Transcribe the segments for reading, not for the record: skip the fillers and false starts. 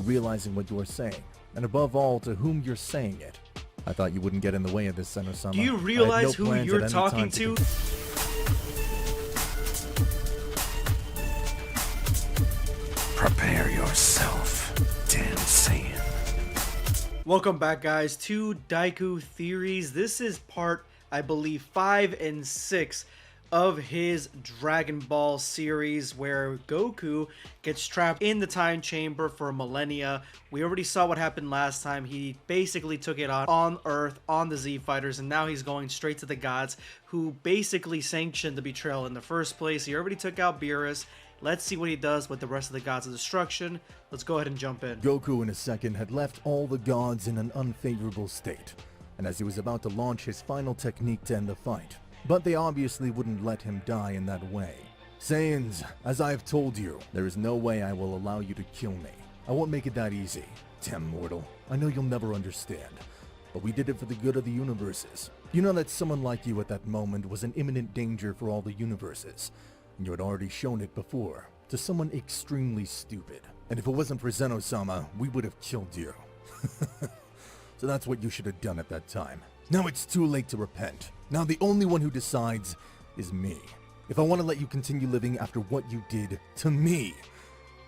realizing what you are saying, and above all, to whom you're saying it. I thought you wouldn't get in the way of this, Zenos-sama. Do you realize who you're talking to? Prepare yourself, damn Saiyan. Welcome back, guys, to Daiku Theories. This is part, I believe, 5 and 6 of his Dragon Ball series, where Goku gets trapped in the time chamber for millennia. We already saw what happened last time. He basically took it on Earth, on the Z Fighters, and now he's going straight to the gods, who basically sanctioned the betrayal in the first place. He already took out Beerus. Let's see what he does with the rest of the Gods of Destruction. Let's go ahead and jump in. Goku in a second had left all the gods in an unfavorable state, and as he was about to launch his final technique to end the fight, but they obviously wouldn't let him die in that way. Saiyans, as I have told you, there is no way I will allow you to kill me. I won't make it that easy. Damn mortal, I know you'll never understand, but we did it for the good of the universes. You know that someone like you at that moment was an imminent danger for all the universes, and you had already shown it before, to someone extremely stupid. And if it wasn't for Zenos-sama, we would have killed you. So that's what you should have done at that time. Now it's too late to repent. Now the only one who decides is me. If I want to let you continue living after what you did to me.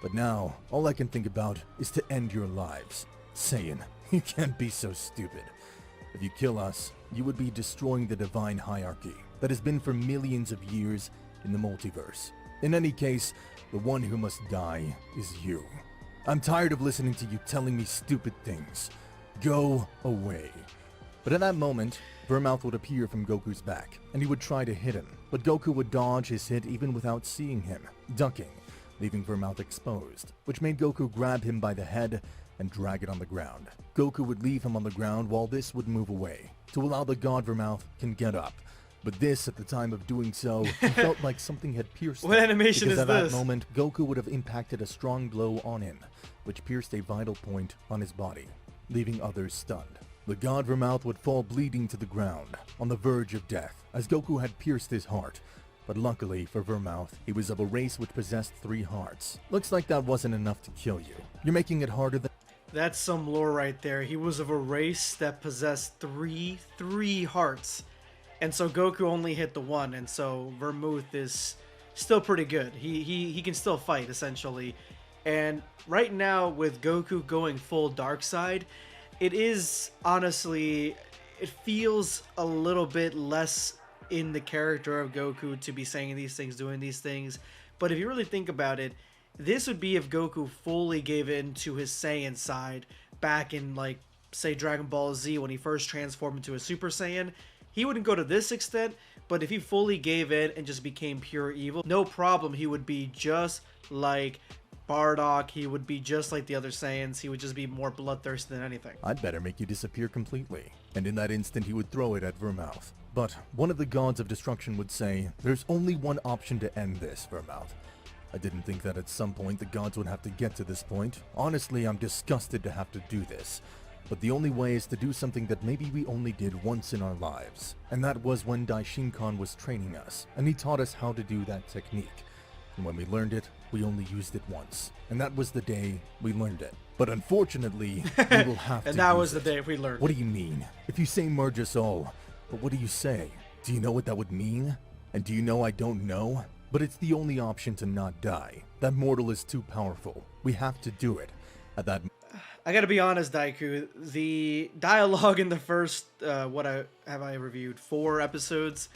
But now, all I can think about is to end your lives. Saiyan, you can't be so stupid. If you kill us, you would be destroying the divine hierarchy that has been for millions of years in the multiverse. In any case, the one who must die is you. I'm tired of listening to you telling me stupid things. Go away. But at that moment, Vermouth would appear from Goku's back, and he would try to hit him, but Goku would dodge his hit even without seeing him, ducking, leaving Vermouth exposed, which made Goku grab him by the head and drag it on the ground. Goku would leave him on the ground while this would move away, to allow the god Vermouth can get up. But this, at the time of doing so, he felt like something had pierced him. What animation because is at this? that moment, Goku would have impacted a strong blow on him, which pierced a vital point on his body, leaving others stunned. The god Vermouth would fall bleeding to the ground, on the verge of death, as Goku had pierced his heart. But luckily for Vermouth, he was of a race which possessed 3 hearts. Looks like that wasn't enough to kill you. You're making it harder than... That's some lore right there. He was of a race that possessed three hearts. And so Goku only hit the 1, and so Vermouth is still pretty good. He can still fight, essentially. And right now, with Goku going full dark side, it is, honestly, it feels a little bit less in the character of Goku to be saying these things, doing these things. But if you really think about it, this would be if Goku fully gave in to his Saiyan side back in, like, say, Dragon Ball Z when he first transformed into a Super Saiyan. He wouldn't go to this extent, but if he fully gave in and just became pure evil, no problem, he would be just like Bardock. He would be just like the other Saiyans. He would just be more bloodthirsty than anything. I'd better make you disappear completely. And in that instant, he would throw it at Vermouth. But one of the gods of destruction would say, there's only one option to end this, Vermouth. I didn't think that at some point the gods would have to get to this point. Honestly, I'm disgusted to have to do this. But the only way is to do something that maybe we only did once in our lives. And that was when Daishinkan was training us, and he taught us how to do that technique. And when we learned it, we only used it once. And that was the day we learned it. But unfortunately, we will have to And that use was the it. day we learned. What do you mean? If you say merge us all, but what do you say? Do you know what that would mean? And do you know I don't know? But it's the only option to not die. That mortal is too powerful. We have to do it. At that I gotta be honest, Daiku, the dialogue in the first, I reviewed, 4 episodes,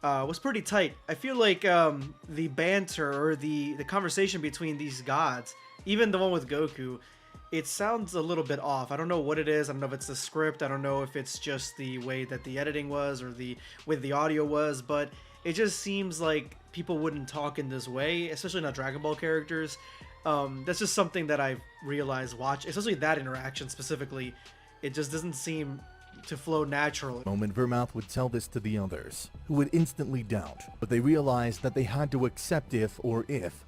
was pretty tight. I feel like the banter or the conversation between these gods, even the one with Goku, it sounds a little bit off. I don't know what it is. I don't know if it's the script. I don't know if it's just the way that the editing was or the audio was, but it just seems like people wouldn't talk in this way, especially not Dragon Ball characters. That's just something that I've realized especially that interaction specifically. It just doesn't seem to flow naturally. Moment Vermouth would tell this to the others, who would instantly doubt, but they realized that they had to accept if,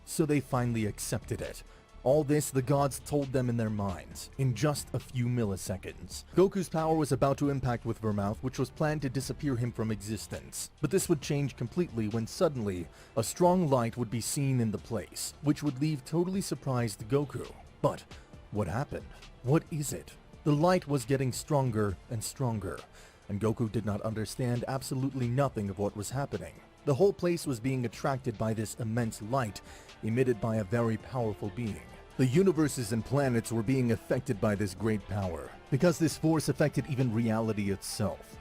so they finally accepted it. All this the gods told them in their minds, in just a few milliseconds. Goku's power was about to impact with Vermouth, which was planned to disappear him from existence. But this would change completely when suddenly, a strong light would be seen in the place, which would leave totally surprised Goku. But What happened? What is it? The light was getting stronger and stronger, and Goku did not understand absolutely nothing of what was happening. The whole place was being attracted by this immense light emitted by a very powerful being. The universes and planets were being affected by this great power, because this force affected even reality itself.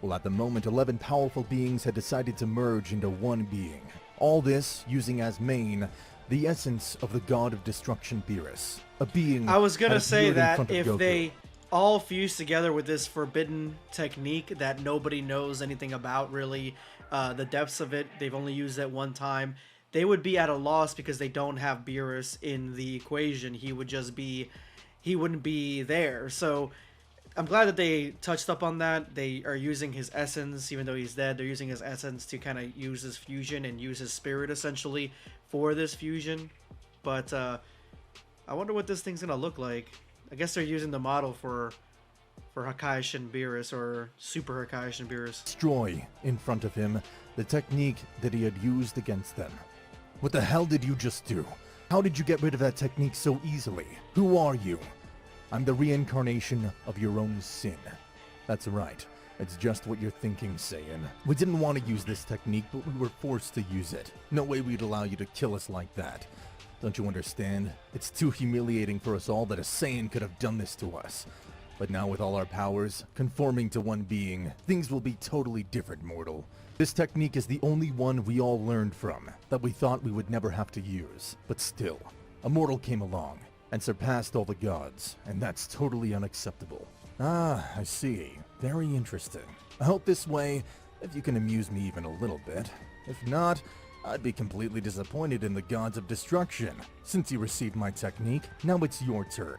Well, at the moment, 11 powerful beings had decided to merge into one being. All this using as main the essence of the god of destruction, Beerus. A being I was gonna that say appeared in that front of if Goku. they all fuse together with this forbidden technique that nobody knows anything about, really, the depths of it, they've only used it one time, they would be at a loss because they don't have Beerus in the equation. He wouldn't be there. So I'm glad that they touched up on that. They are using his essence, even though he's dead. They're using his essence to kind of use his fusion and use his spirit essentially for this fusion. But I wonder what this thing's gonna look like. I guess they're using the model for Hakaishin Beerus, or Super Hakaishin Beerus. Destroy in front of him the technique that he had used against them. What the hell did you just do? How did you get rid of that technique so easily? Who are you? I'm the reincarnation of your own sin. That's right. It's just what you're thinking, Saiyan. We didn't want to use this technique, but we were forced to use it. No way we'd allow you to kill us like that. Don't you understand? It's too humiliating for us all that a Saiyan could have done this to us. But now with all our powers, conforming to one being, things will be totally different, mortal. This technique is the only one we all learned from, that we thought we would never have to use. But still, a mortal came along, and surpassed all the gods, and that's totally unacceptable. Ah, I see. Very interesting. I hope this way, if you can amuse me even a little bit. If not, I'd be completely disappointed in the gods of destruction. Since you received my technique, now it's your turn.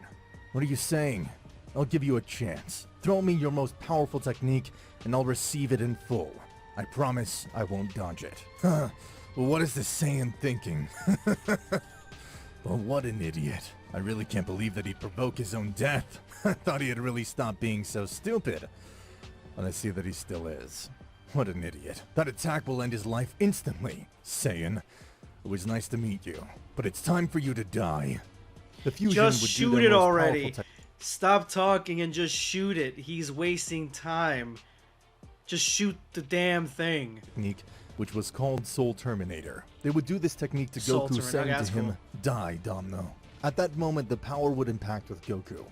What are you saying? I'll give you a chance. Throw me your most powerful technique, and I'll receive it in full. I promise I won't dodge it. Huh. Well, what is this Saiyan thinking? Well, what an idiot. I really can't believe that he'd provoke his own death. I thought he had really stopped being so stupid. And I see that he still is. What an idiot. That attack will end his life instantly. Saiyan, it was nice to meet you, but it's time for you to die. The fusion Just would do shoot their it most already. powerful Stop talking and just shoot it. He's wasting time. Just shoot the damn thing. technique, which was called Soul Terminator. They would do this technique to Soul Goku, Terminator. saying Okay, to that's him, cool. "Die, Domino." At that moment, the power would impact with Goku,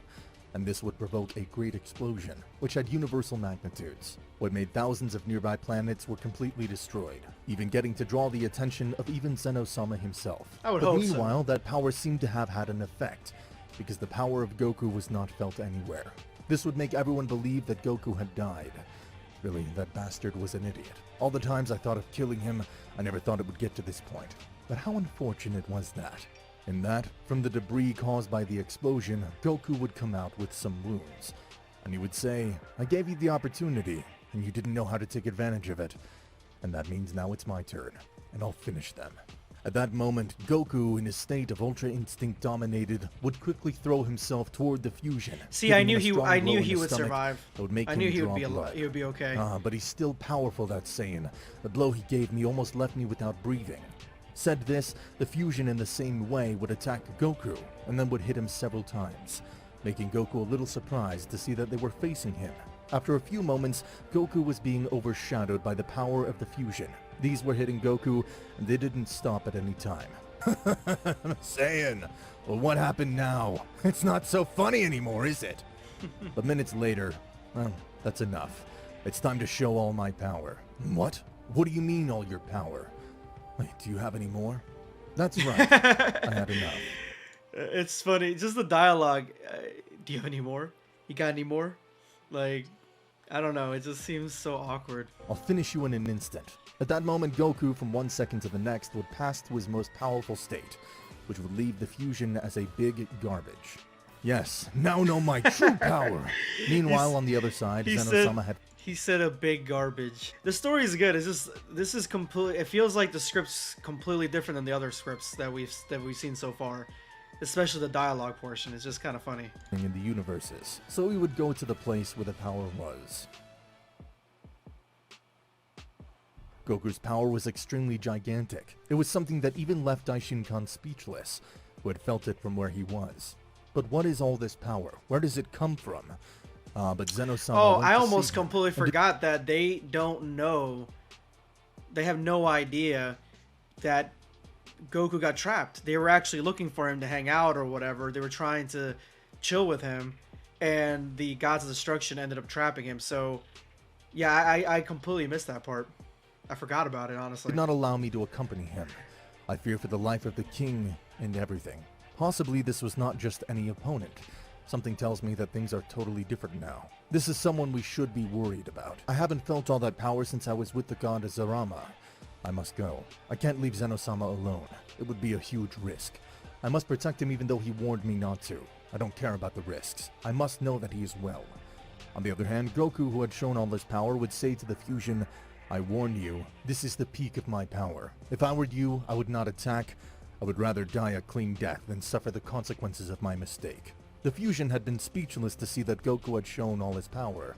and this would provoke a great explosion, which had universal magnitudes. What made thousands of nearby planets were completely destroyed, even getting to draw the attention of even Zeno-sama himself. I would but hope so. meanwhile, that power seemed to have had an effect, because the power of Goku was not felt anywhere. This would make everyone believe that Goku had died. Really, that bastard was an idiot. All the times I thought of killing him, I never thought it would get to this point. But how unfortunate was that? In that, from the debris caused by the explosion, Goku would come out with some wounds. And he would say, "I gave you the opportunity, and you didn't know how to take advantage of it. And that means now it's my turn, and I'll finish them." At that moment, Goku, in his state of Ultra Instinct dominated, would quickly throw himself toward the fusion. See, I giving him knew a strong I blow knew in he the would stomach survive. that would make I him knew he draw would be blood. he would be okay. But he's still powerful, that Saiyan. The blow he gave me almost left me without breathing. Said this, the fusion in the same way would attack Goku, and then would hit him several times, making Goku a little surprised to see that they were facing him. After a few moments, Goku was being overshadowed by the power of the fusion. These were hitting Goku, and they didn't stop at any time. Saiyan, well, what happened now? It's not so funny anymore, is it? But minutes later, well, that's enough. It's time to show all my power. What? What do you mean all your power? Wait, do you have any more? That's right. I had enough. It's funny, just the dialogue. Do you have any more? You got any more? Like, I don't know. It just seems so awkward. I'll finish you in an instant. At that moment, Goku, from one second to the next, would pass to his most powerful state, which would leave the fusion as a big garbage. Yes, now know my true power. Meanwhile, on the other side, Zeno-sama had... He said a big garbage. The story is good. It's just this is complete. It feels like the script's completely different than the other scripts that we've seen so far, especially the dialogue portion. It's just kind of funny. in the universes, so he would go to the place where the power was. Goku's power was extremely gigantic. It was something that even left Daishinkan speechless, who had felt it from where he was. But what is all this power? Where does it come from? But Zenos-sama Oh, went I to almost see him, completely and forgot that they don't know. They have no idea that Goku got trapped. They were actually looking for him to hang out or whatever. They were trying to chill with him, and the Gods of Destruction ended up trapping him. So, yeah, I completely missed that part. I forgot about it, honestly. did not allow me to accompany him. I fear for the life of the king and everything. Possibly this was not just any opponent. Something tells me that things are totally different now. This is someone we should be worried about. I haven't felt all that power since I was with the god Zarama. I must go. I can't leave Zenosama alone. It would be a huge risk. I must protect him even though he warned me not to. I don't care about the risks. I must know that he is well. On the other hand, Goku, who had shown all this power, would say to the fusion, I warn you, this is the peak of my power. If I were you, I would not attack. I would rather die a clean death than suffer the consequences of my mistake. The fusion had been speechless to see that Goku had shown all his power,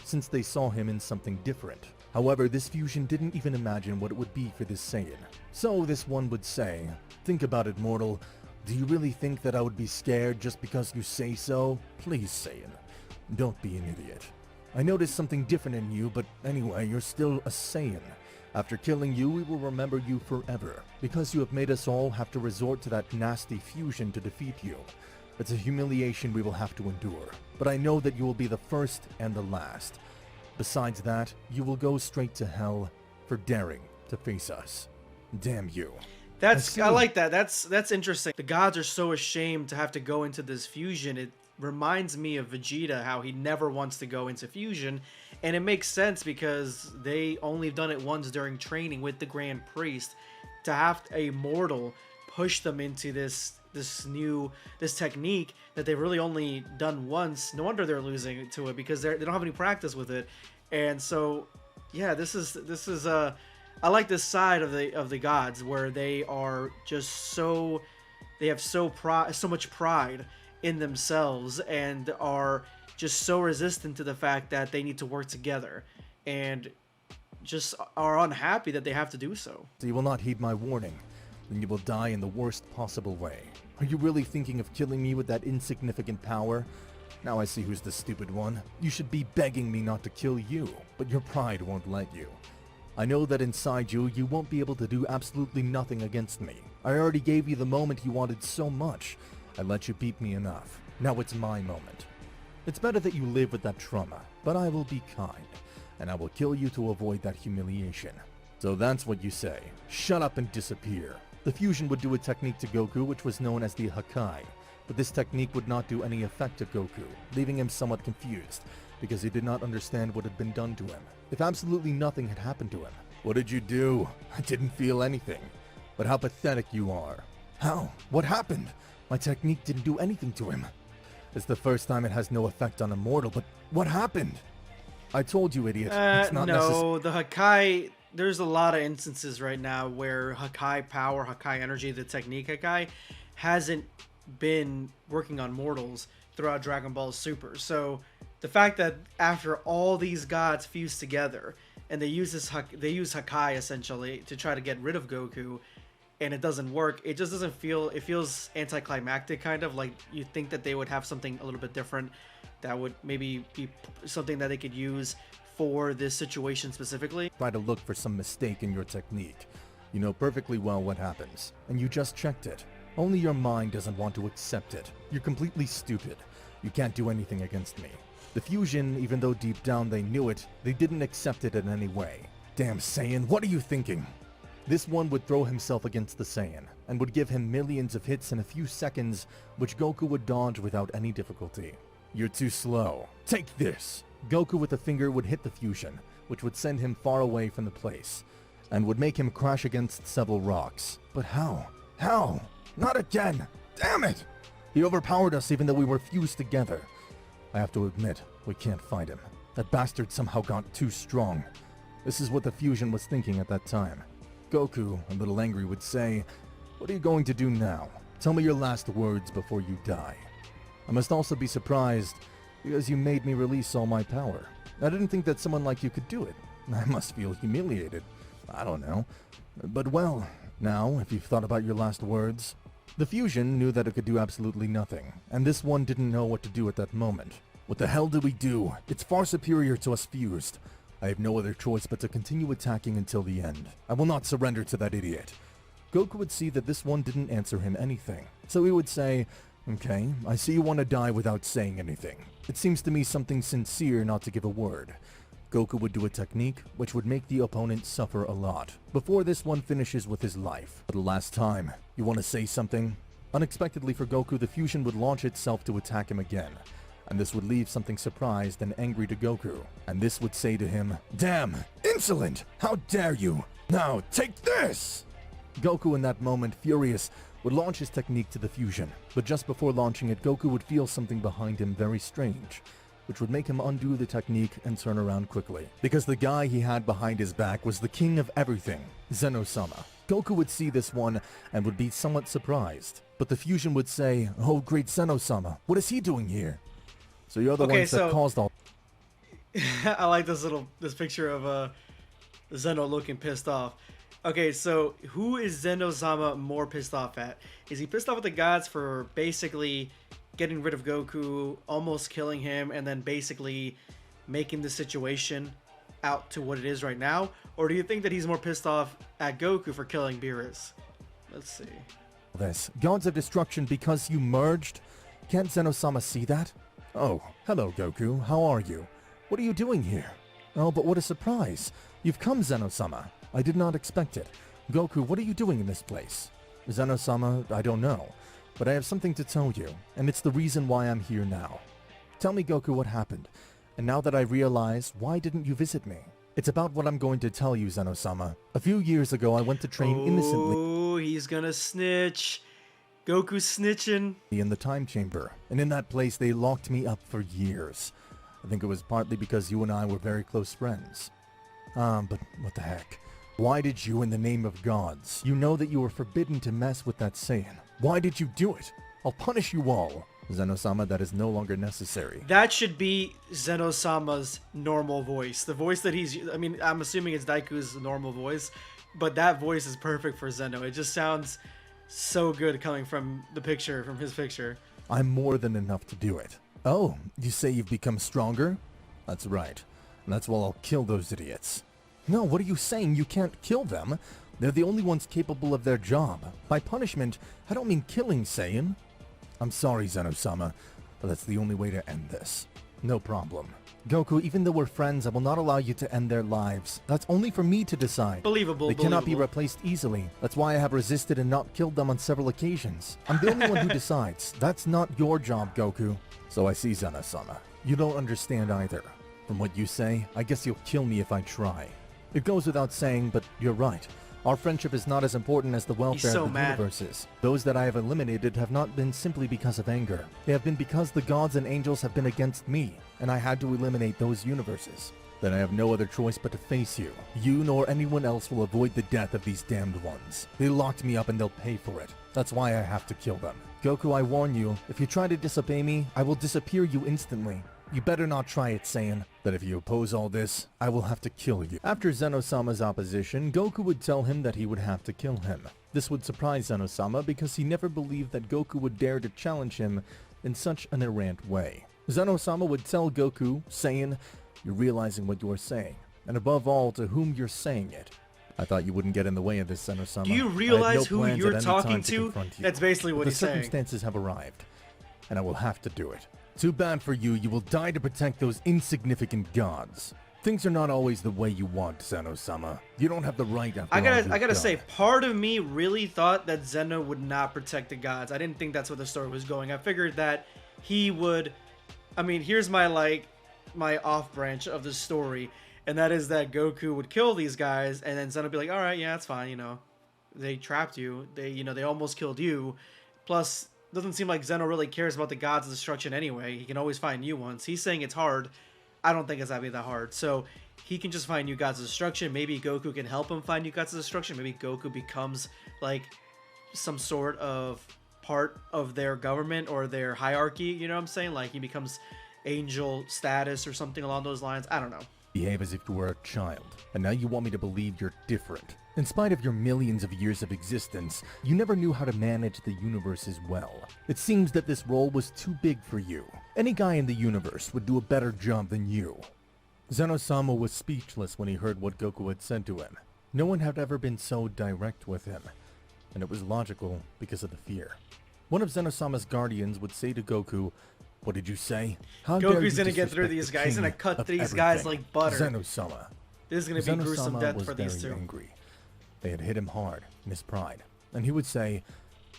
since they saw him in something different. However, this fusion didn't even imagine what it would be for this Saiyan. So this one would say, think about it, mortal. Do you really think that I would be scared just because you say so? Please, Saiyan, don't be an idiot. I noticed something different in you, but anyway, you're still a Saiyan. After killing you, we will remember you forever, because you have made us all have to resort to that nasty fusion to defeat you. It's a humiliation we will have to endure, but I know that you will be the first and the last. Besides that, you will go straight to hell for daring to face us. Damn you. I like that. That's interesting. The gods are so ashamed to have to go into this fusion. It reminds me of Vegeta, how he never wants to go into fusion, and it makes sense because they only done it once during training with the Grand Priest. To have a mortal push them into this technique that they've really only done once, no wonder they're losing to it, because they don't have any practice with it. And so, yeah, this is I like this side of the gods, where they are just they have so much pride in themselves, and are just so resistant to the fact that they need to work together, and just are unhappy that they have to do so. So you will not heed my warning, then you will die in the worst possible way. Are you really thinking of killing me with that insignificant power? Now I see who's the stupid one. You should be begging me not to kill you, but your pride won't let you. I know that inside you, you won't be able to do absolutely nothing against me. I already gave you the moment you wanted so much. I let you beat me enough. Now it's my moment. It's better that you live with that trauma, but I will be kind, and I will kill you to avoid that humiliation. So that's what you say. Shut up and disappear. The fusion would do a technique to Goku which was known as the Hakai, but this technique would not do any effect to Goku, leaving him somewhat confused, because he did not understand what had been done to him. If absolutely nothing had happened to him. What did you do? I didn't feel anything. But how pathetic you are. How? What happened? My technique didn't do anything to him. It's the first time it has no effect on a mortal, but what happened? I told you, idiot. It's not no, the Hakai, there's a lot of instances right now where Hakai power, Hakai energy, the technique Hakai, hasn't been working on mortals throughout Dragon Ball Super. So the fact that after all these gods fuse together and they use Hakai essentially to try to get rid of Goku, and it doesn't work, it just doesn't feel, it feels anticlimactic, kind of like you think that they would have something a little bit different that would maybe be something that they could use for this situation specifically. Try to look for some mistake in your technique. You know perfectly well what happens, and you just checked it. Only your mind doesn't want to accept it. You're completely stupid. You can't do anything against me. The fusion, even though deep down they knew it, they didn't accept it in any way. Damn Saiyan, what are you thinking? This one would throw himself against the Saiyan, and would give him millions of hits in a few seconds, which Goku would dodge without any difficulty. You're too slow. Take this! Goku with a finger would hit the fusion, which would send him far away from the place, and would make him crash against several rocks. But how? How? Not again! Damn it! He overpowered us even though we were fused together. I have to admit, we can't fight him. That bastard somehow got too strong. This is what the fusion was thinking at that time. Goku, a little angry, would say, "What are you going to do now? Tell me your last words before you die." I must also be surprised, because you made me release all my power. I didn't think that someone like you could do it. I must feel humiliated. I don't know. But well, now, if you've thought about your last words, The fusion knew that it could do absolutely nothing, and this one didn't know what to do at that moment. What the hell do we do? It's far superior to us fused. I have no other choice but to continue attacking until the end. I will not surrender to that idiot. Goku would see that this one didn't answer him anything, so he would say, "Okay, I see you want to die without saying anything. It seems to me something sincere not to give a word." Goku would do a technique which would make the opponent suffer a lot, before this one finishes with his life. For the last time, you want to say something? Unexpectedly for Goku, the fusion would launch itself to attack him again, and this would leave something surprised and angry to Goku, and this would say to him, "Damn, insolent! How dare you! Now, take this!" Goku in that moment, furious, would launch his technique to the fusion, but just before launching it, Goku would feel something behind him very strange, which would make him undo the technique and turn around quickly, because the guy he had behind his back was the king of everything, Zeno-sama. Goku would see this one and would be somewhat surprised, but the fusion would say, "Oh, great Zeno-sama, what is he doing here?" So you're the ones that caused all... I like this picture of Zeno looking pissed off. Okay, so who is Zeno-sama more pissed off at? Is he pissed off at the gods for basically getting rid of Goku, almost killing him, and then basically making the situation out to what it is right now? Or do you think that he's more pissed off at Goku for killing Beerus? Let's see. This. Gods of destruction because you merged? Can't Zeno-sama see that? Oh, hello Goku, how are you? What are you doing here? Oh, but what a surprise. You've come, Zeno-sama. I did not expect it. Goku, what are you doing in this place? Zeno-sama, I don't know, but I have something to tell you, and it's the reason why I'm here now. Tell me, Goku, what happened. And now that I realize, why didn't you visit me? It's about what I'm going to tell you, Zeno-sama. A few years ago, I went to train innocently. Oh, he's gonna snitch. Goku's snitching. In the time chamber, and in that place they locked me up for years. I think it was partly because you and I were very close friends. But what the heck? Why did you, in the name of gods, you know that you were forbidden to mess with that Saiyan? Why did you do it? I'll punish you all. Zeno-sama, that is no longer necessary. That should be Zeno-sama's normal voice. The voice that I'm assuming it's Daiku's normal voice, but that voice is perfect for Zeno. It just sounds so good coming from his picture. I'm more than enough to do it. Oh, you say you've become stronger? That's right. And that's why I'll kill those idiots. No, what are you saying? You can't kill them. They're the only ones capable of their job. By punishment, I don't mean killing, Saiyan. I'm sorry, Zeno-sama, but that's the only way to end this. No problem. Goku, even though we're friends, I will not allow you to end their lives. That's only for me to decide. Believable. They cannot be replaced easily. That's why I have resisted and not killed them on several occasions. I'm the only one who decides. That's not your job, Goku. So I see, Zeno-sama. You don't understand either. From what you say, I guess you'll kill me if I try. It goes without saying, but you're right. Our friendship is not as important as the welfare of the universes. Those that I have eliminated have not been simply because of anger. They have been because the gods and angels have been against me, and I had to eliminate those universes. Then I have no other choice but to face you. You nor anyone else will avoid the death of these damned ones. They locked me up and they'll pay for it. That's why I have to kill them. Goku, I warn you, if you try to disobey me, I will disappear you instantly. You better not try it, Saiyan. That if you oppose all this, I will have to kill you. After Zeno-sama's opposition, Goku would tell him that he would have to kill him. This would surprise Zeno-sama because he never believed that Goku would dare to challenge him in such an errant way. Zeno-sama would tell Goku, Saiyan, you're realizing what you are saying, and above all, to whom you're saying it. I thought you wouldn't get in the way of this, Zeno-sama. Do you realize who you're talking to? That's basically what he's saying. The circumstances have arrived, and I will have to do it. Too bad for you, you will die to protect those insignificant gods. Things are not always the way you want, Zeno-sama. You don't have the right after I gotta say, part of me really thought that Zeno would not protect the gods. I didn't think that's where the story was going. I figured that he would... I mean, here's my off branch of the story, and that is that Goku would kill these guys, and then Zeno would be like, alright, yeah, that's fine, They trapped you. They almost killed you. Plus... doesn't seem like Zeno really cares about the gods of destruction anyway. He can always find new ones. He's saying it's hard. I don't think it's gonna be that hard. So he can just find new gods of destruction. Maybe Goku can help him find new gods of destruction. Maybe Goku becomes like some sort of part of their government or their hierarchy. You know what I'm saying? Like he becomes angel status or something along those lines. I don't know. Behave as if you were a child. And now you want me to believe you're different. In spite of your millions of years of existence, you never knew how to manage the universe as well. It seems that this role was too big for you. Any guy in the universe would do a better job than you. Zeno-sama was speechless when he heard what Goku had said to him. No one had ever been so direct with him, and it was logical because of the fear. One of Zeno-sama's guardians would say to Goku, "What did you say? How dare Goku's you gonna get through disrespect these the guys. He's gonna king cut of these guys everything?" like butter. Zeno-sama. This is gonna be gruesome Zeno-sama death was for these very two. angry. They had hit him hard in his pride, and he would say,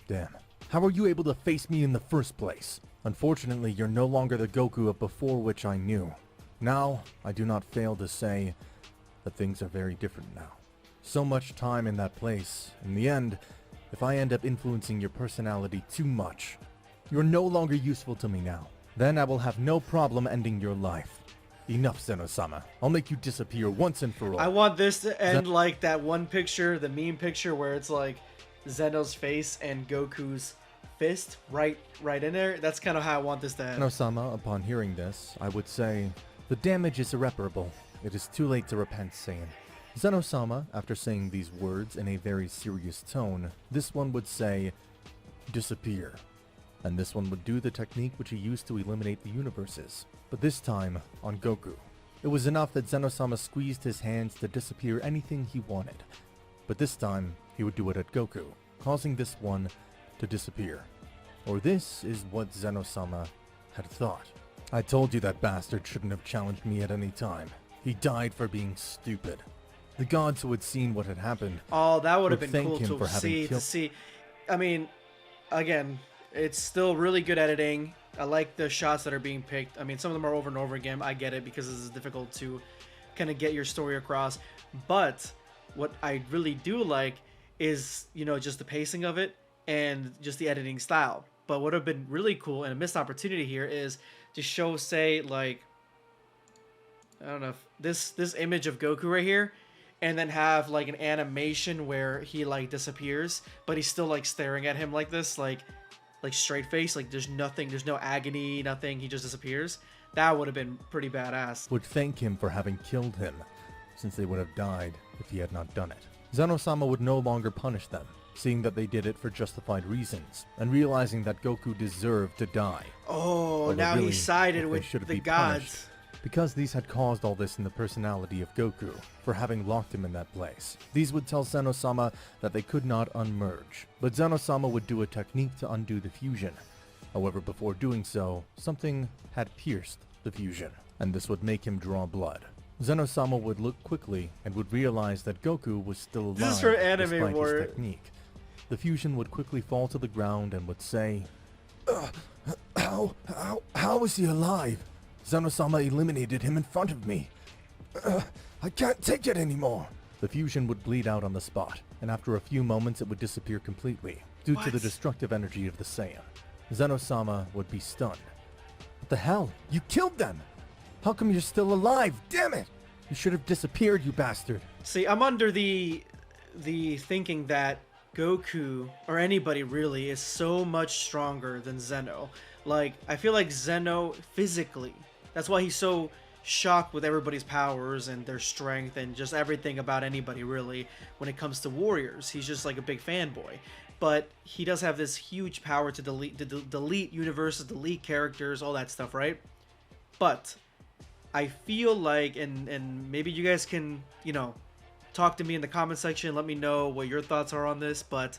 "Damn, how were you able to face me in the first place? Unfortunately, you're no longer the Goku of before which I knew. Now, I do not fail to say that things are very different now. So much time in that place. In the end, if I end up influencing your personality too much, you're no longer useful to me now. Then I will have no problem ending your life. Enough, Zeno-sama. I'll make you disappear once and for all." I want this to end like that one picture, the meme picture where it's like Zeno's face and Goku's fist right in there. That's kind of how I want this to end. Zeno-sama, upon hearing this, I would say, "The damage is irreparable. It is too late to repent, Saiyan." Zeno-sama, after saying these words in a very serious tone, this one would say, "Disappear." And this one would do the technique which he used to eliminate the universes, but this time on Goku. It was enough that Zeno-sama squeezed his hands to disappear anything he wanted, but this time he would do it at Goku, causing this one to disappear. Or this is what Zeno-sama had thought. "I told you that bastard shouldn't have challenged me at any time. He died for being stupid." The gods who had seen what had happened Oh, that would have would been thank cool him to for having killed- see. I mean, again, it's still really good editing. I like the shots that are being picked. I mean, some of them are over and over again. I get it because this is difficult to kind of get your story across. But what I really do like is, just the pacing of it and just the editing style. But what would have been really cool and a missed opportunity here is to show, say, like, I don't know, if this image of Goku right here, and then have like an animation where he like disappears, but he's still like staring at him like this, like straight face, like there's nothing, there's no agony, nothing, he just disappears. That would have been pretty badass. would thank him for having killed him, since they would have died if he had not done it. Zeno-sama would no longer punish them, seeing that they did it for justified reasons, and realizing that Goku deserved to die. Oh, Although now really, he sided they with should the be gods. punished, because these had caused all this in the personality of Goku, for having locked him in that place. These would tell Zeno-sama that they could not unmerge, but Zeno-sama would do a technique to undo the fusion. However, before doing so, something had pierced the fusion, and this would make him draw blood. Zeno-sama would look quickly and would realize that Goku was still alive This is for anime despite war. his technique. The fusion would quickly fall to the ground and would say, How is he alive? Zeno-sama eliminated him in front of me. I can't take it anymore." The fusion would bleed out on the spot, and after a few moments it would disappear completely, due to the What? destructive energy of the Saiyan. Zeno-sama would be stunned. "What the hell? You killed them! How come you're still alive? Damn it! You should have disappeared, you bastard!" See, I'm under the thinking that Goku, or anybody really, is so much stronger than Zeno. Like, I feel like Zeno physically, that's why he's so shocked with everybody's powers and their strength and just everything about anybody really when it comes to warriors. He's just like a big fanboy. But he does have this huge power to delete universes, delete characters, all that stuff, right? But I feel like, and maybe you guys can, talk to me in the comment section, let me know what your thoughts are on this, but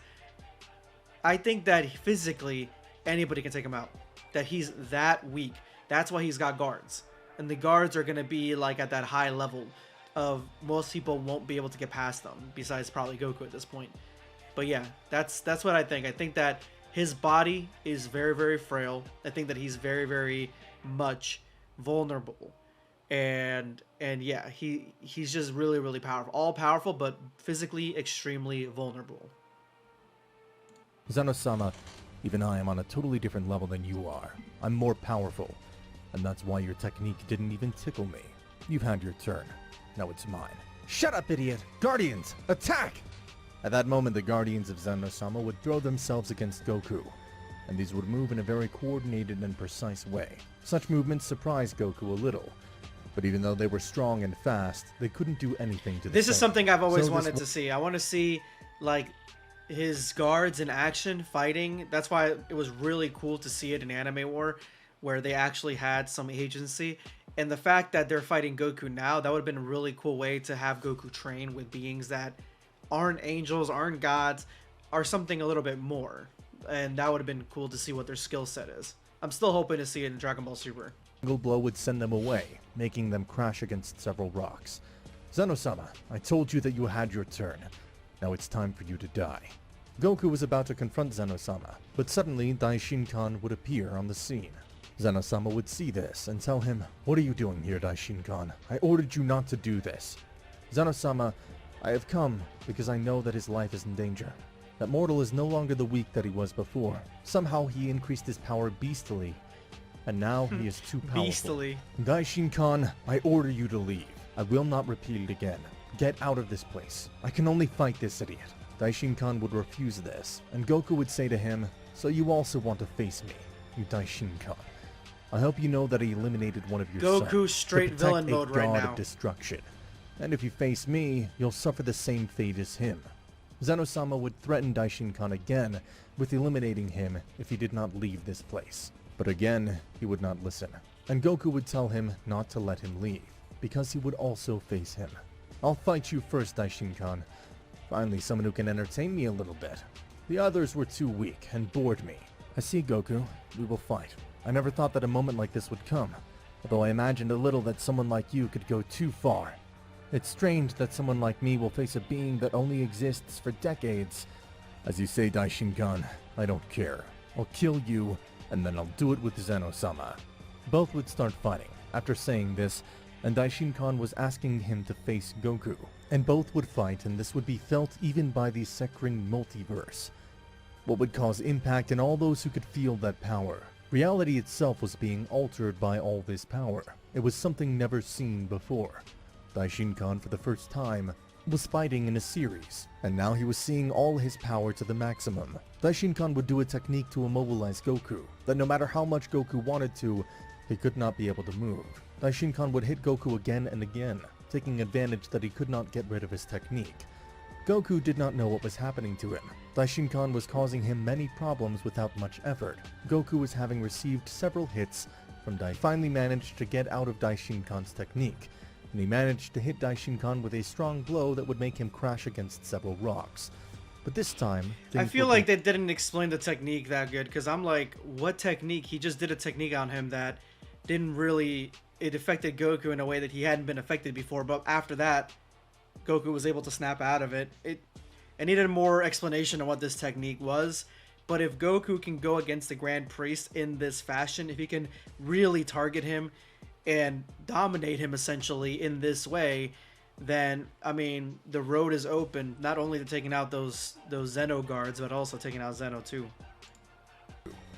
I think that physically anybody can take him out. That he's that weak. That's why he's got guards. And the guards are going to be like at that high level of most people won't be able to get past them, besides probably Goku at this point. But yeah, that's what I think. I think that his body is very, very frail. I think that he's very, very much vulnerable. And yeah, he's just really, really powerful. All powerful, but physically extremely vulnerable. Zeno-sama, even I am on a totally different level than you are. I'm more powerful, and that's why your technique didn't even tickle me. You've had your turn. Now it's mine. Shut up, idiot! Guardians, attack! At that moment, the Guardians of Zeno-sama would throw themselves against Goku, and these would move in a very coordinated and precise way. Such movements surprised Goku a little, But even though they were strong and fast, they couldn't do anything to the This is Saiyan. something I've always So this wanted to see. I want to see, like, his guards in action fighting. That's why it was really cool to see it in Anime War, where they actually had some agency. And the fact that they're fighting Goku now, that would have been a really cool way to have Goku train with beings that aren't angels, aren't gods, are something a little bit more. And that would have been cool to see what their skill set is. I'm still hoping to see it in Dragon Ball Super. single blow would send them away, making them crash against several rocks. Zeno-sama, I told you that you had your turn. Now it's time for you to die. Goku was about to confront Zeno-sama, but suddenly Daishin-kan would appear on the scene. Zeno-sama would see this and tell him, "What are you doing here, Daishin-kan? I ordered you not to do this." Zeno-sama, I have come because I know that his life is in danger. That mortal is no longer the weak that he was before. Somehow he increased his power beastily, and now he is too powerful. Beastly. Daishin-kan, I order you to leave. I will not repeat it again. Get out of this place. I can only fight this idiot. Daishin-kan would refuse this, and Goku would say to him, "So you also want to face me, you Daishin-kan. I hope you know that I eliminated one of your sons Goku straight to protect villain a mode right god now. of destruction. And if you face me, you'll suffer the same fate as him." Zeno-sama would threaten Daishin-kan again with eliminating him if he did not leave this place. But again, he would not listen, and Goku would tell him not to let him leave, because he would also face him. "I'll fight you first, Daishin-kan. Finally, someone who can entertain me a little bit. The others were too weak and bored me. I see, Goku. We will fight. I never thought that a moment like this would come, although I imagined a little that someone like you could go too far. It's strange that someone like me will face a being that only exists for decades. As you say, Daishin-kan, I don't care. I'll kill you, and then I'll do it with Zeno-sama." Both would start fighting after saying this, and Daishin-kan was asking him to face Goku. And both would fight, and this would be felt even by the Sekrin multiverse. What would cause impact in all those who could feel that power? Reality itself was being altered by all this power. It was something never seen before. Daishin-kan, for the first time, was fighting in a series, and now he was seeing all his power to the maximum. Daishin-kan would do a technique to immobilize Goku, that no matter how much Goku wanted to, he could not be able to move. Daishin-kan would hit Goku again and again, taking advantage that he could not get rid of his technique. Goku did not know what was happening to him. Daishin-kan was causing him many problems without much effort. Goku was having received several hits from finally managed to get out of Daishin-kan's technique, and he managed to hit Daishin-kan with a strong blow that would make him crash against several rocks. But this time, I things feel were like they didn't explain the technique that good, because I'm like, what technique? He just did a technique on him that didn't really... It affected Goku in a way that he hadn't been affected before, but after that, Goku was able to snap out of it. It needed more explanation on what this technique was, but if Goku can go against the Grand Priest in this fashion, if he can really target him and dominate him essentially in this way, then, I mean, the road is open, not only to taking out those Zeno guards, but also taking out Zeno too.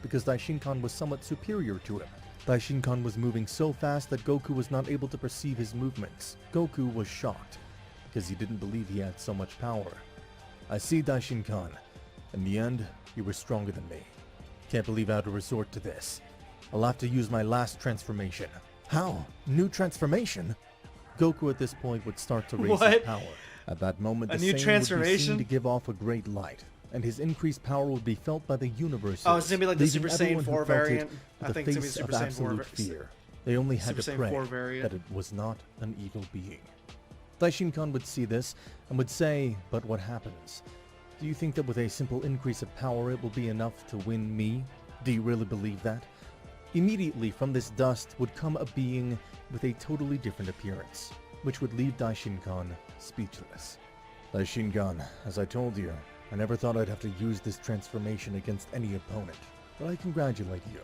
because Daishin-kan was somewhat superior to him. Daishin-kan was moving so fast that Goku was not able to perceive his movements. Goku was shocked, because he didn't believe he had so much power. "I see, Daishin-kan. In the end, you were stronger than me. Can't believe I had to resort to this. I'll have to use my last transformation." "How? New transformation?" Goku at this point would start to raise his What? power. At that moment, A the new Saiyan would be transformation? seen to give off a great light, and his increased power would be felt by the universe. Oh, it's gonna be like the leaving Super Saiyan everyone who 4 felt it variant. with I the think it's gonna be face Super of Saiyan 4 absolute fear. They only had Super to Saiyan pray 4 variant. that it was not an evil being. Daishin-kan would see this and would say, "But what happens? Do you think that with a simple increase of power it will be enough to win me? Do you really believe that?" Immediately from this dust would come a being with a totally different appearance, which would leave Daishin-kan speechless. "Daishin-kan, as I told you, I never thought I'd have to use this transformation against any opponent, but I congratulate you.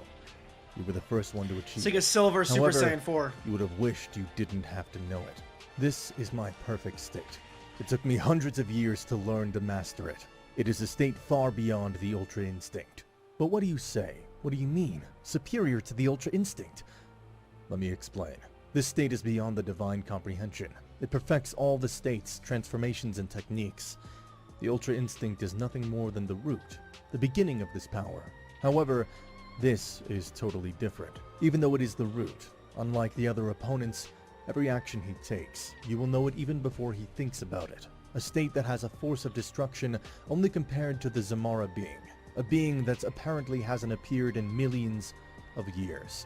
You were the first one to achieve It's like it. a silver Super However, Saiyan 4. You would have wished you didn't have to know it. This is my perfect state. It took me hundreds of years to learn to master it. It is a state far beyond the Ultra Instinct." "But what do you say? What do you mean? Superior to the Ultra Instinct?" "Let me explain. This state is beyond the divine comprehension. It perfects all the states, transformations, and techniques. The Ultra Instinct is nothing more than the root, the beginning of this power. However, this is totally different. Even though it is the root, unlike the other opponents, Every action he takes, you will know it even before he thinks about it. A state that has a force of destruction only compared to the Zamara being. A being that apparently hasn't appeared in millions of years.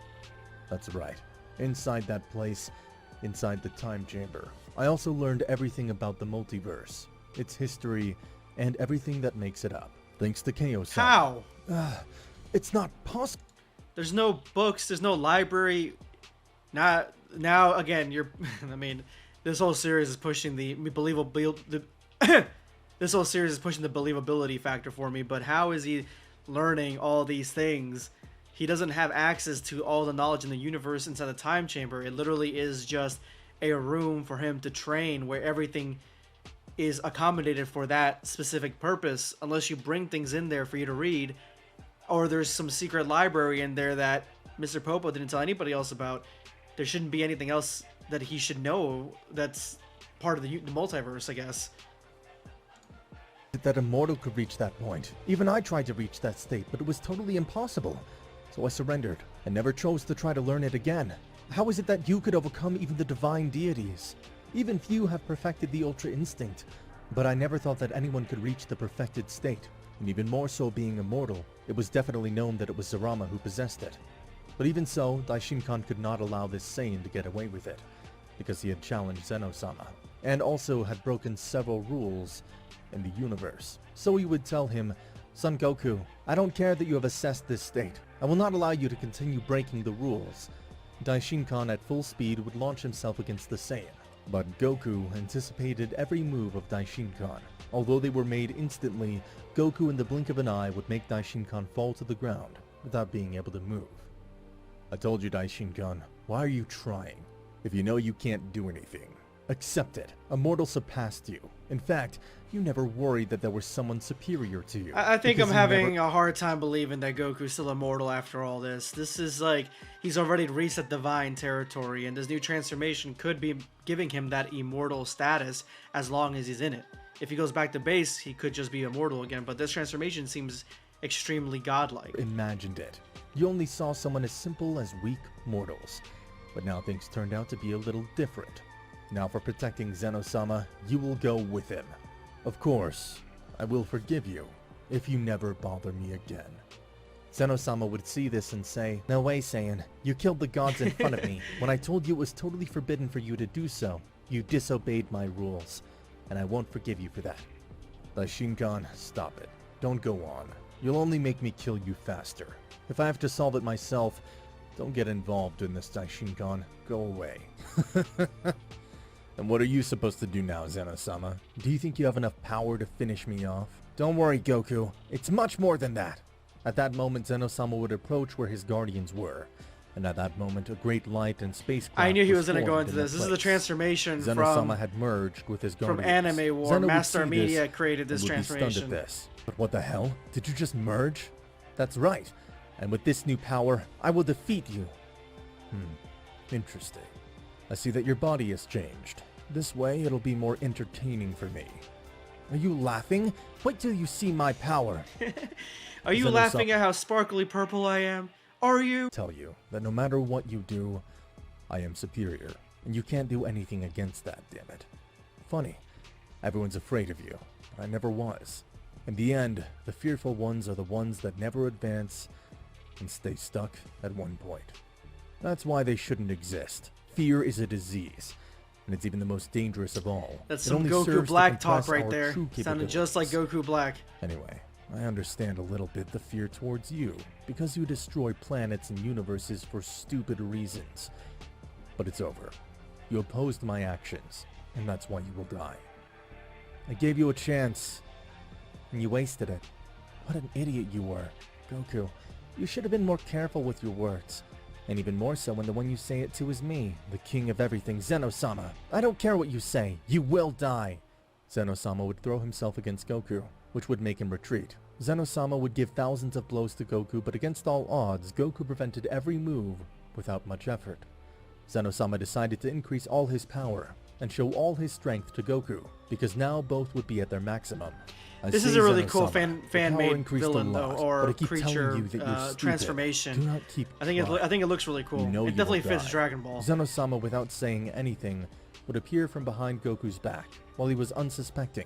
That's right. Inside that place, inside the time chamber, I also learned everything about the multiverse, its history, and everything that makes it up. Thanks to Chaos-sama. How? It's not possible. There's no books. There's no library. Not now. Again, you're. I mean, this whole series is pushing the believable. This whole series is pushing the believability factor for me. But how is he learning all these things? He doesn't have access to all the knowledge in the universe inside the time chamber. It literally is just a room for him to train, where everything is accommodated for that specific purpose, unless you bring things in there for you to read, or there's some secret library in there that Mr. Popo didn't tell anybody else about. There shouldn't be anything else that he should know that's part of the multiverse, I guess. That a mortal could reach that point. Even I tried to reach that state, but it was totally impossible. So I surrendered, and never chose to try to learn it again. How is it that you could overcome even the divine deities? Even few have perfected the Ultra Instinct, but I never thought that anyone could reach the perfected state. And even more so being immortal, it was definitely known that it was Zarama who possessed it. But even so, Daishinkan could not allow this Saiyan to get away with it, because he had challenged Zeno-sama, and also had broken several rules in the universe. So he would tell him, "Son Goku, I don't care that you have assessed this state. I will not allow you to continue breaking the rules." Daishinkan at full speed would launch himself against the Saiyan. But Goku anticipated every move of Daishinkan. Although they were made instantly, Goku in the blink of an eye would make Daishinkan fall to the ground without being able to move. "I told you, Daishinkan, why are you trying? If you know you can't do anything, accept it. A mortal surpassed you. In fact, you never worried that there was someone superior to you." I think I'm because you having never- a hard time believing that Goku's still immortal after all this. This is like, he's already reached that divine territory, and this new transformation could be giving him that immortal status as long as he's in it. If he goes back to base, he could just be immortal again, but this transformation seems extremely godlike. Imagined it. You only saw someone as simple as weak mortals. But now things turned out to be a little different. Now for protecting Zeno-sama, you will go with him. Of course, I will forgive you if you never bother me again. Zeno-sama would see this and say, "No way, Saiyan. You killed the gods in front of me. When I told you it was totally forbidden for you to do so, you disobeyed my rules, and I won't forgive you for that." Daishinkan, stop it. Don't go on. You'll only make me kill you faster. If I have to solve it myself, don't get involved in this, Daishinkan. Go away. And what are you supposed to do now, Zeno-sama? Do you think you have enough power to finish me off? Don't worry, Goku. It's much more than that. At that moment, Zeno-sama would approach where his guardians were. And at that moment, a great light and spacecraft I knew he was going to go formed into in this. their This is the place. transformation Zeno-sama from had merged with his guardians. Anime War. Zeno would Master see Media this created this and would be transformation. stunned at this. But what the hell? Did you just merge? That's right. And with this new power, I will defeat you. Interesting. I see that your body has changed. This way, it'll be more entertaining for me. Are you laughing? Wait till you see my power. Are you Zeno-sama- laughing at how sparkly purple I am? Are you? Tell you that no matter what you do, I am superior, and you can't do anything against that, damn it. Funny, everyone's afraid of you, but I never was. In the end, the fearful ones are the ones that never advance and stay stuck at one point. That's why they shouldn't exist. Fear is a disease, and it's even the most dangerous of all. That's It some only Goku serves to Black talk compress right our there. true Sounded just like capabilities. Goku Black. Anyway, I understand a little bit the fear towards you, because you destroy planets and universes for stupid reasons. But it's over. You opposed my actions, and that's why you will die. I gave you a chance, and you wasted it. What an idiot you were. Goku, you should have been more careful with your words. And even more so when the one you say it to is me, the king of everything, Zeno-sama. I don't care what you say, you will die. Zeno-sama would throw himself against Goku, which would make him retreat. Zeno-sama would give thousands of blows to Goku, but against all odds, Goku prevented every move without much effort. Zeno-sama decided to increase all his power, and show all his strength to Goku, because now both would be at their maximum. I This is say, a really Zenosama, cool the power fan-made increased a villain, though, lot, or but I keep telling creature you that you're stupid. transformation. Do not keep I think it looks really cool. You know It you definitely will fits die. Dragon Ball. Zenosama, without saying anything, would appear from behind Goku's back, while he was unsuspecting,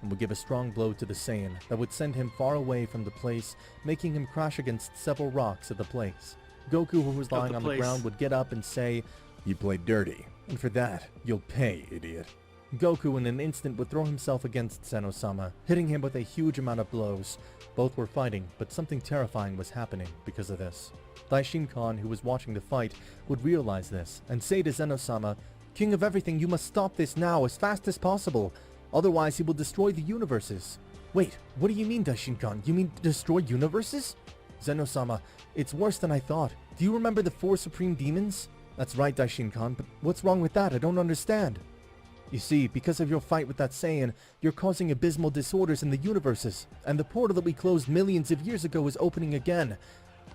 and would give a strong blow to the Saiyan that would send him far away from the place, making him crash against several rocks at the place. Goku, who was lying on the ground, would get up and say, "You played dirty, and for that, you'll pay, idiot." Goku in an instant would throw himself against Zenosama, hitting him with a huge amount of blows. Both were fighting, but something terrifying was happening because of this. Daishin-Kan, who was watching the fight, would realize this, and say to Zenosama, "King of everything, you must stop this now, as fast as possible. Otherwise, he will destroy the universes." "Wait, what do you mean, Daishin-Kan? You mean destroy universes?" "Zenosama, it's worse than I thought. Do you remember the 4 Supreme Demons?" "That's right, Daishin-Kan, but what's wrong with that? I don't understand." "You see, because of your fight with that Saiyan, you're causing abysmal disorders in the universes, and the portal that we closed millions of years ago is opening again.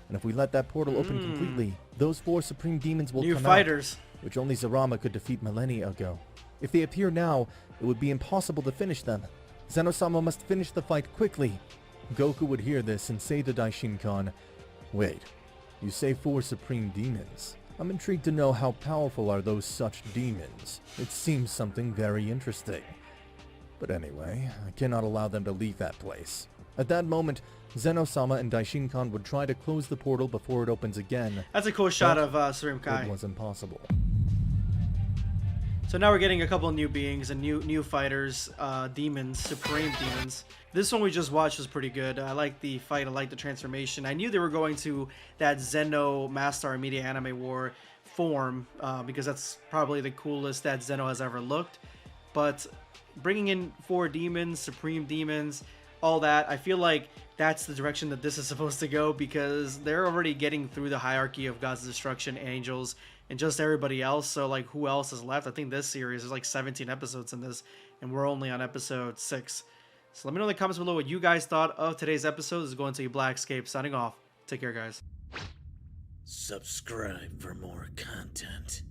And if we let that portal open completely, those 4 Supreme Demons will New come fighters. out, which only Zarama could defeat millennia ago. If they appear now, it would be impossible to finish them. Zenosama must finish the fight quickly." Goku would hear this and say to Daishin-Kan, "Wait, you say 4 Supreme Demons? I'm intrigued to know how powerful are those such demons. It seems something very interesting. But anyway, I cannot allow them to leave that place." At that moment, Zenosama and Daishin-Kan would try to close the portal before it opens again. That's a cool shot of Supreme Kai. It was impossible. So now we're getting a couple of new beings and new fighters, demons, supreme demons. This one we just watched was pretty good. I like the fight, I like the transformation. I knew they were going to that Zeno Master Media Anime War form because that's probably the coolest that Zeno has ever looked. But bringing in 4 demons, supreme demons, all that, I feel like that's the direction that this is supposed to go, because they're already getting through the hierarchy of God's destruction, angels, and just everybody else. So like, who else is left? I think this series is like 17 episodes in this, and we're only on episode 6. So let me know in the comments below what you guys thought of today's episode. This is going to be BlackScape signing off. Take care, guys. Subscribe for more content.